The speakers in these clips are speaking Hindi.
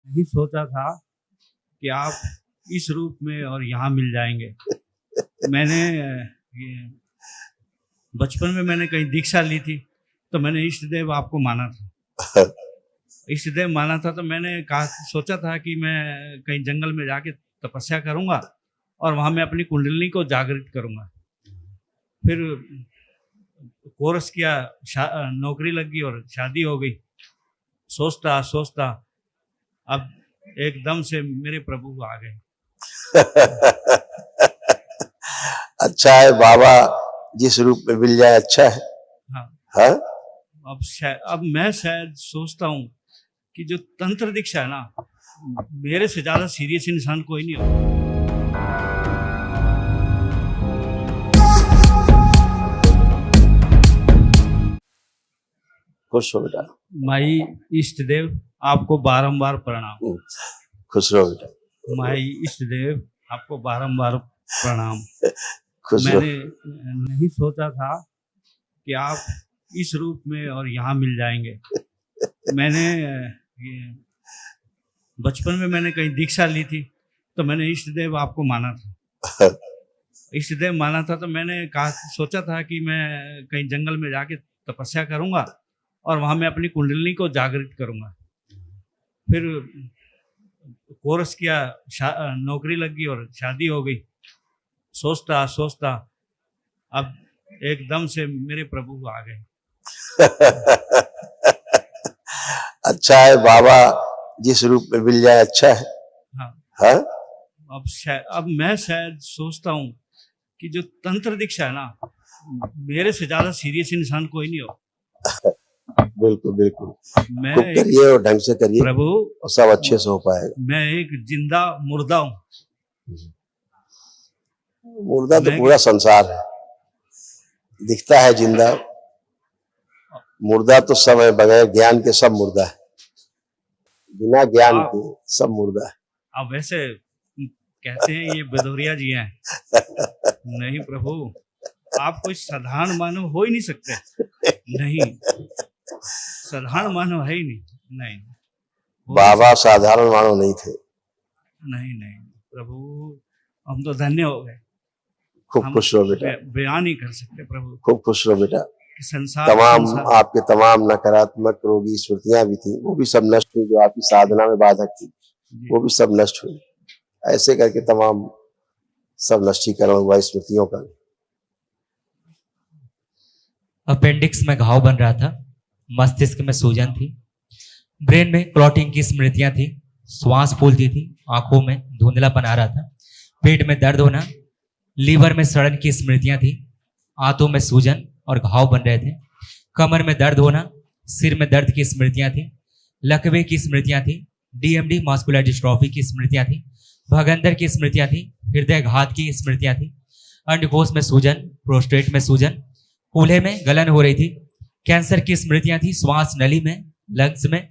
नहीं सोचा था कि आप इस रूप में और यहाँ मिल जाएंगे। मैंने ये बचपन में मैंने कहीं दीक्षा ली थी, तो मैंने इष्ट देव आपको माना था। इष्ट देव माना था, तो मैंने कहा, सोचा था कि मैं कहीं जंगल में जाके तपस्या करूंगा और वहां मैं अपनी कुंडलिनी को जागृत करूंगा। फिर कोर्स किया, नौकरी लग गई और शादी हो गई। सोचता सोचता अब एकदम से मेरे प्रभु आ गए। अच्छा है बाबा, जिस रूप में मिल जाए अच्छा है। हाँ, हाँ? अब मैं शायद सोचता हूँ कि जो तंत्र दीक्षा है ना, मेरे से ज्यादा सीरियस इंसान कोई नहीं होता। खुश हो बेटा। माई इष्ट देव आपको बारंबार प्रणाम। खुश रहो बेटा। माई इष्ट देव आपको बारंबार प्रणाम। खुश रहो। मैंने नहीं सोचा था कि आप इस रूप में और यहाँ मिल जाएंगे। मैंने बचपन में मैंने कहीं दीक्षा ली थी, तो मैंने इष्ट देव आपको माना था। इष्ट देव माना था, तो मैंने कहा, सोचा था कि मैं कहीं जंगल में जाके तपस्या करूंगा और वहां मैं अपनी कुंडलिनी को जागृत करूंगा। फिर कोर्स किया, नौकरी लग गई और शादी हो गई। सोचता सोचता अब एकदम से मेरे प्रभु आ गए। अच्छा है बाबा, जिस रूप में मिल जाए अच्छा है। हाँ, हाँ? अब मैं शायद सोचता हूँ कि जो तंत्र दीक्षा है ना, मेरे से ज्यादा सीरियस इंसान कोई नहीं हो। बिल्कुल बिल्कुल, मैं खूब करिए और ढंग से करिए प्रभु, और सब अच्छे से हो पाएगा। मैं एक जिंदा मुर्दा हूँ। मुर्दा तो पूरा संसार है, दिखता है जिंदा। मुर्दा तो सब है, बगैर ज्ञान के सब मुर्दा है, बिना ज्ञान के सब मुर्दा है। अब वैसे कहते हैं ये भदौरिया जी हैं। नहीं प्रभु, आप कोई साधारण मानव हो ही नहीं सकते। नहीं, साधारण मानव है ही नहीं। बाबा साधारण मानव नहीं थे। नहीं प्रभु, हम तो धन्य हो गए। खूब खुश रहो बेटा। बयान नहीं कर सकते प्रभु। खूब खुश रहो बेटा। संसार आपके तमाम नकारात्मक रोगी स्मृतियां भी थी, वो भी सब नष्ट हुई। जो आपकी साधना में बाधक थी, वो भी सब नष्ट हुई। ऐसे करके तमाम सब नष्टीकरण हुआ स्मृतियों का। अपेंडिक्स में घाव बन रहा था, मस्तिष्क में सूजन थी, ब्रेन में क्लॉटिंग की स्मृतियां थी, श्वास फूलती थी, आंखों में धुंधलापन आ रहा था, पेट में दर्द होना, लीवर में सड़न की स्मृतियां थी, आंतों में सूजन और घाव बन रहे थे, कमर में दर्द होना, सिर में दर्द की स्मृतियां थी, लकवे की स्मृतियां थी, डीएमडी मस्कुलर डिस्ट्रॉफी की स्मृतियां थी, भगंदर की स्मृतियां थी, हृदय घात की स्मृतियां थी, अंडकोश में सूजन, प्रोस्टेट में सूजन, कूल्हे में गलन हो रही थी, कैंसर की स्मृतियां थी, श्वास नली में, लंग्स में,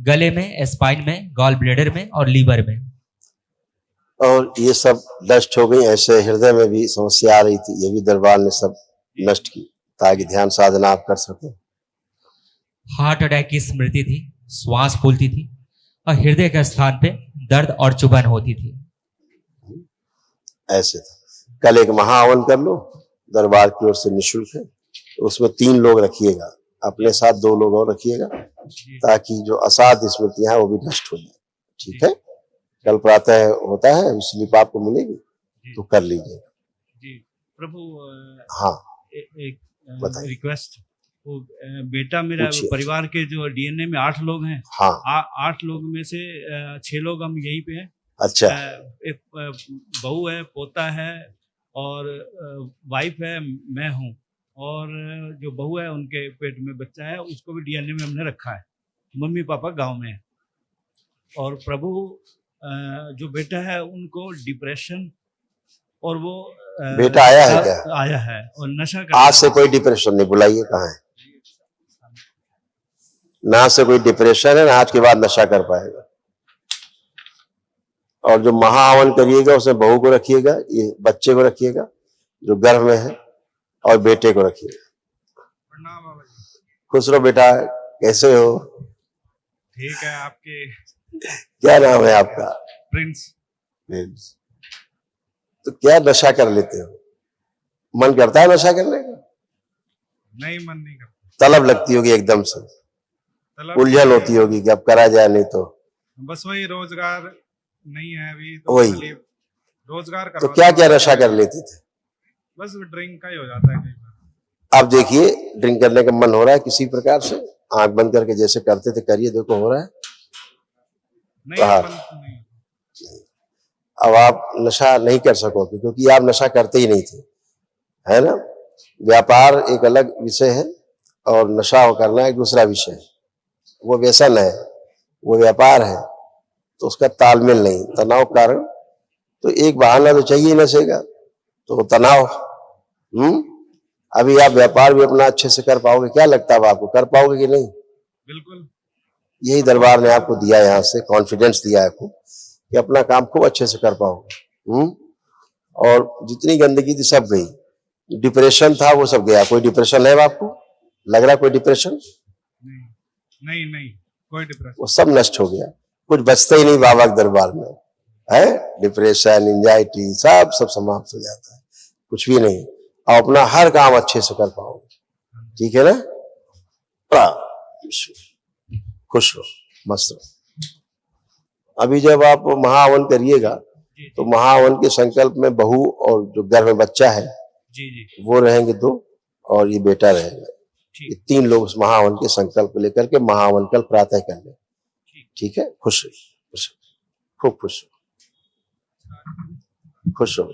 गले में, स्पाइन में, गॉल ब्लैडर में और लीवर में। और ये सब नष्ट हो गई। ऐसे हृदय में भी समस्या आ रही थी, ये भी दरबार ने सब नष्ट की, ताकि ध्यान साधना आप कर सको। हार्ट अटैक की स्मृति थी, श्वास फूलती थी और हृदय के स्थान पे दर्द और चुभन होती थी। ऐसे था। कल एक महाहवन कर लो, दरबार की ओर से निःशुल्क है। तो उसमें 3 लोग रखिएगा, अपने साथ 2 लोग और रखिएगा, ताकि जो असाध्य स्मृतियां हैं वो भी नष्ट हो जाए। ठीक है? कल प्रातः होता है, स्लिप आपको मिलेगी, तो कर लीजिएगा। जी प्रभु। हाँ, एक रिक्वेस्ट, वो बेटा मेरा परिवार के जो डीएनए में 8 लोग हैं। हाँ, 8 लोग में से 6 लोग हम यहीं पे हैं। अच्छा। एक बहू है, पोता है और वाइफ है, मैं हूँ, और जो बहू है उनके पेट में बच्चा है, उसको भी डीएनए में हमने रखा है। मम्मी पापा गांव में है। और प्रभु, जो बेटा है उनको डिप्रेशन, और वो बेटा आया है क्या? आया है और नशा करता आज से कोई डिप्रेशन नहीं, बुलाइए कहाँ है। ना से कोई डिप्रेशन है, ना आज के बाद नशा कर पाएगा। और जो महाहवन करिएगा उसमें बहू को रखिएगा, ये बच्चे को रखिएगा जो गर्भ में है, और बेटे को रखिएगा। खुश रहो बेटा, कैसे हो? ठीक है, आपके क्या नाम है आपका? प्रिंस। तो क्या नशा कर लेते हो? मन करता है नशा करने का? नहीं, मन नहीं करता। तलब लगती होगी एकदम से, तलब उलझन होती होगी कि अब करा जाए नहीं तो। बस वही रोजगार नहीं है अभी तो वही। खाली रोजगार तो करवाते क्या क्या हैं। नशा कर लेते थे? बस ड्रिंक का ही हो जाता है कई बार। आप देखिए, ड्रिंक करने का मन हो रहा है किसी प्रकार से, आंख बंद करके जैसे करते थे करिए, देखो हो रहा है। नहीं, कहा? अपन नहीं। अब आप नशा नहीं कर सकोगे क्योंकि आप नशा करते ही नहीं थे, है ना। व्यापार एक अलग विषय है और नशा करना एक दूसरा विषय है। वो व्यसन है, वो व्यापार है, तो उसका तालमेल नहीं, तनाव कारण। तो एक बहाना तो चाहिए नशे का, तो तनाव। अभी आप व्यापार भी अपना अच्छे से कर पाओगे? क्या लगता है आपको, कर पाओगे कि नहीं? बिल्कुल। यही दरबार ने आपको दिया, यहाँ से कॉन्फिडेंस दिया है आपको कि अपना काम खूब अच्छे से कर पाओगे। और जितनी गंदगी थी सब गई, डिप्रेशन था वो सब गया। कोई डिप्रेशन है आपको? लग रहा है कोई डिप्रेशन? नहीं नहीं, कोई डिप्रेशन। वो सब नष्ट हो गया, कुछ बचता ही नहीं बाबा के दरबार में, है। डिप्रेशन, एंजाइटी सब समाप्त हो जाता है, कुछ भी नहीं। और अपना हर काम अच्छे से कर पाओगे, ठीक है ना। खुश रहो, मस्त रहो। अभी जब आप महाहवन करिएगा तो महाहवन के संकल्प में बहू और जो गर्भ में बच्चा है जी वो रहेंगे 2 और ये बेटा रहेगा। ये 3 लोग उस महाहवन के संकल्प लेकर के महाहवन कल प्रातः कर ले, ठीक है। खुश रहिए, खूब खुश रहो, खुश रहो।